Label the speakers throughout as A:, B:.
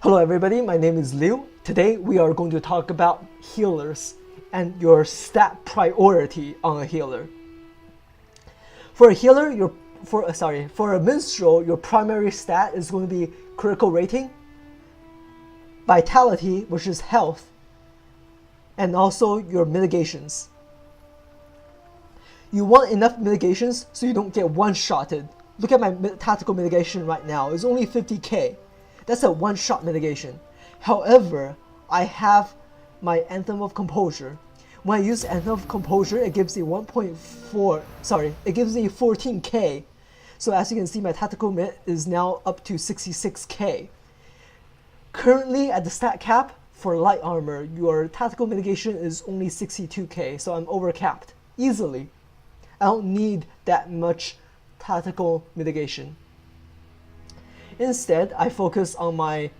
A: Hello everybody, my name is Liu. Today we are going to talk about healers and your stat priority on a healer. For a healer, for a minstrel, your primary stat is going to be critical rating, vitality, which is health, and also your mitigations. You want enough mitigations so you don't get one-shotted. Look at my tactical mitigation right now, it's only 50k. That's a one-shot mitigation. However, I have my Anthem of Composure. When I use Anthem of Composure, it gives me 14k. So as you can see, my tactical mit is now up to 66k. Currently at the stat cap for light armor, your tactical mitigation is only 62k, so I'm overcapped easily. I don't need that much tactical mitigation. Instead, I focus on I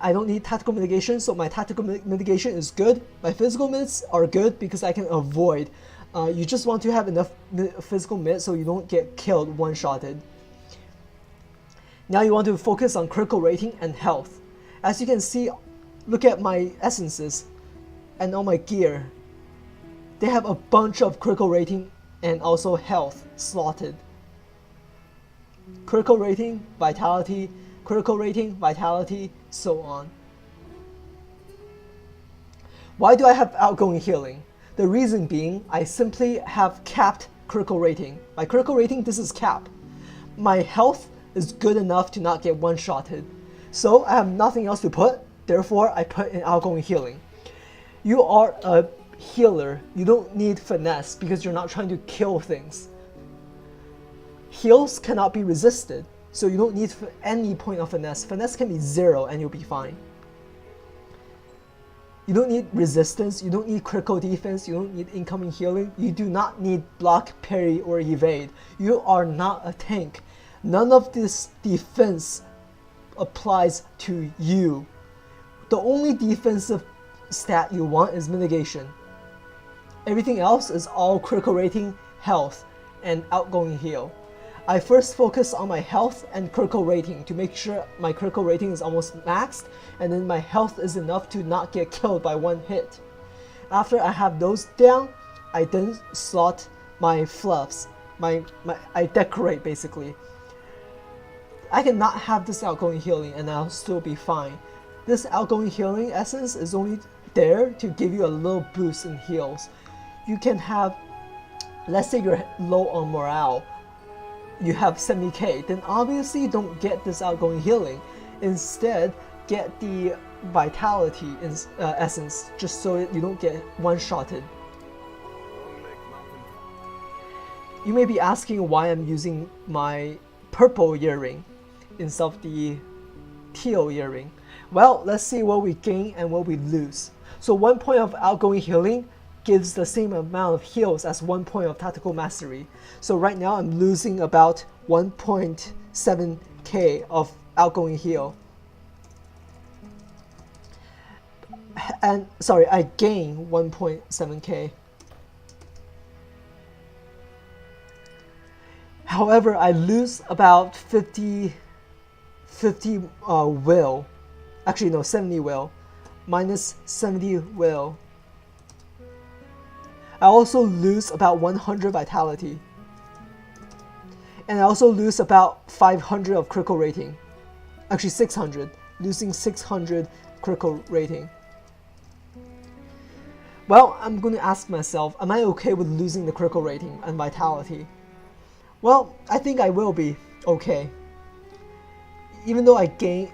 A: don't need tactical mitigation, so my tactical mitigation is good. My physical mits are good because I can avoid. You just want to have enough physical mit so you don't get killed one-shotted. Now you want to focus on critical rating and health. As you can see, look at my essences and all my gear. They have a bunch of critical rating and also health slotted. Critical rating, vitality, so on. Why do I have outgoing healing? The reason being, I simply have capped critical rating. My critical rating, this is cap. My health is good enough to not get one-shotted. So I have nothing else to put, therefore I put in outgoing healing. You are a healer, you don't need finesse because you're not trying to kill things. Heals cannot be resisted, so you don't need any point of finesse. Finesse can be 0 and you'll be fine. You don't need resistance, you don't need critical defense, you don't need incoming healing, you do not need block, parry, or evade. You are not a tank. None of this defense applies to you. The only defensive stat you want is mitigation. Everything else is all critical rating, health, and outgoing heal. I first focus on my health and critical rating to make sure my critical rating is almost maxed, and then my health is enough to not get killed by one hit. After I have those down, I then slot my fluffs. I decorate basically. I cannot have this outgoing healing and I'll still be fine. This outgoing healing essence is only there to give you a little boost in heals. You can have, let's say you're low on morale, you have 70k, then obviously you don't get this outgoing healing. Instead, get the vitality essence just so you don't get one-shotted. You may be asking why I'm using my purple earring instead of the teal earring. Well, let's see what we gain and what we lose. So 1 point of outgoing healing gives the same amount of heals as 1 point of tactical mastery. So right now I'm losing about 1.7k of outgoing heal. And sorry, I gain 1.7k. However, I lose about 50 will. Actually no, 70 will. Minus 70 will. I also lose about 100 vitality. And I also lose about 500 of critical rating. Actually 600. Losing 600 critical rating. Well, I'm going to ask myself, am I okay with losing the critical rating and vitality? Well, I think I will be okay. Even though I gain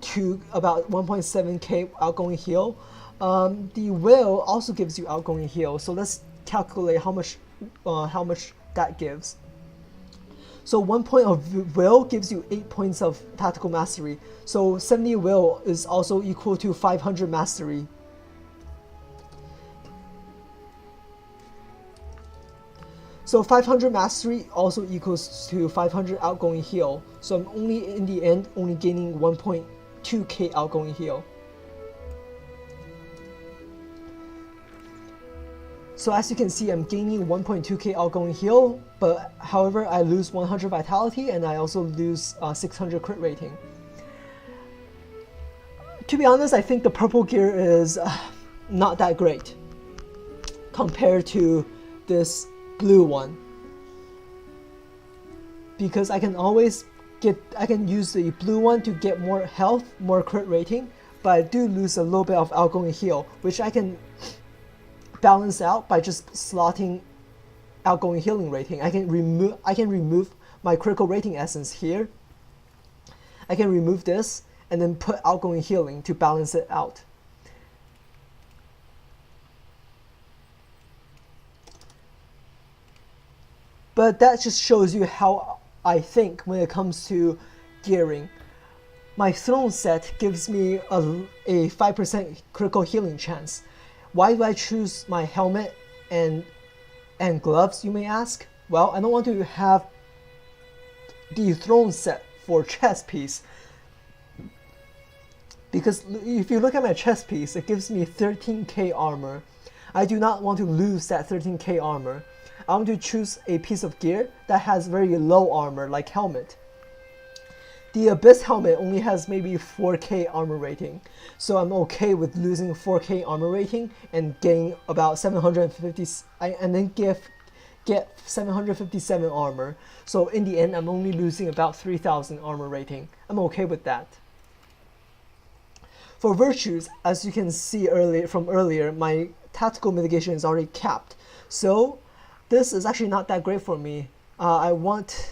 A: to about 1.7k outgoing heal, the will also gives you outgoing heal. So let's calculate how much that gives. So 1 point of will gives you 8 points of tactical mastery. So 70 will is also equal to 500 mastery. So 500 mastery also equals to 500 outgoing heal. So I'm only in the end only gaining 1.2k outgoing heal. So as you can see, I'm gaining 1.2k outgoing heal, but however I lose 100 vitality and I also lose 600 crit rating. To be honest, I think the purple gear is not that great compared to this blue one, because I can use the blue one to get more health, more crit rating, but I do lose a little bit of outgoing heal, which I can balance out by just slotting outgoing healing rating. I can remove my critical rating essence here. I can remove this and then put outgoing healing to balance it out. But that just shows you how I think when it comes to gearing. My throne set gives me a 5% critical healing chance. Why do I choose my helmet and gloves, you may ask? Well, I don't want to have the throne set for chest piece, because if you look at my chest piece, it gives me 13k armor. I do not want to lose that 13k armor. I want to choose a piece of gear that has very low armor, like helmet. The Abyss helmet only has maybe 4k armor rating, so I'm okay with losing 4k armor rating and getting about 750, and then get 757 armor. So in the end, I'm only losing about 3000 armor rating. I'm okay with that. For virtues, as you can see earlier, my tactical mitigation is already capped. So this is actually not that great for me. I want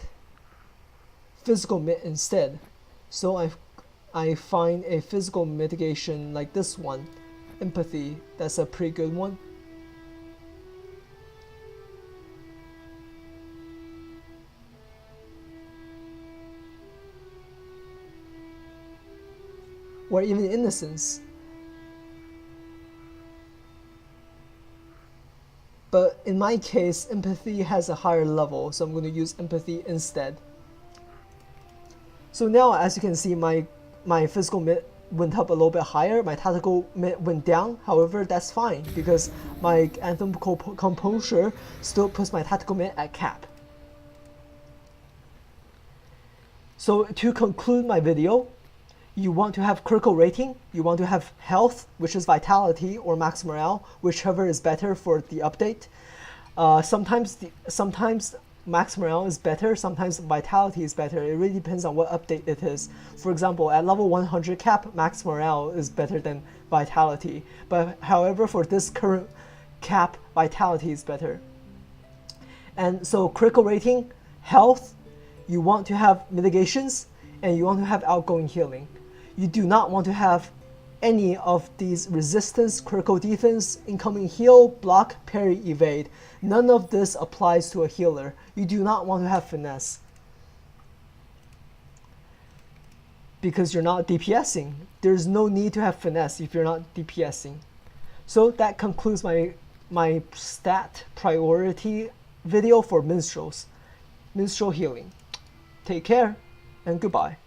A: physical mit instead. So I find a physical mitigation like this one, empathy. That's a pretty good one. Or even innocence. But in my case, empathy has a higher level, so I'm going to use empathy instead. So now, as you can see, my physical mit went up a little bit higher, my tactical mit went down. However, that's fine, because my Anthem Composure still puts my tactical mit at cap. So to conclude my video, you want to have critical rating, you want to have health, which is vitality, or max morale, whichever is better for the update. Sometimes max morale is better, sometimes vitality is better. It really depends on what update it is. For example, at level 100 cap, max morale is better than vitality. But however, for this current cap, vitality is better. And so critical rating, health, you want to have mitigations, and you want to have outgoing healing. You do not want to have any of these resistance, critical defense, incoming heal, block, parry, evade. None of this applies to a healer. You do not want to have finesse, because you're not DPSing. There's no need to have finesse if you're not DPSing. So that concludes my stat priority video for minstrels. Minstrel healing. Take care and goodbye.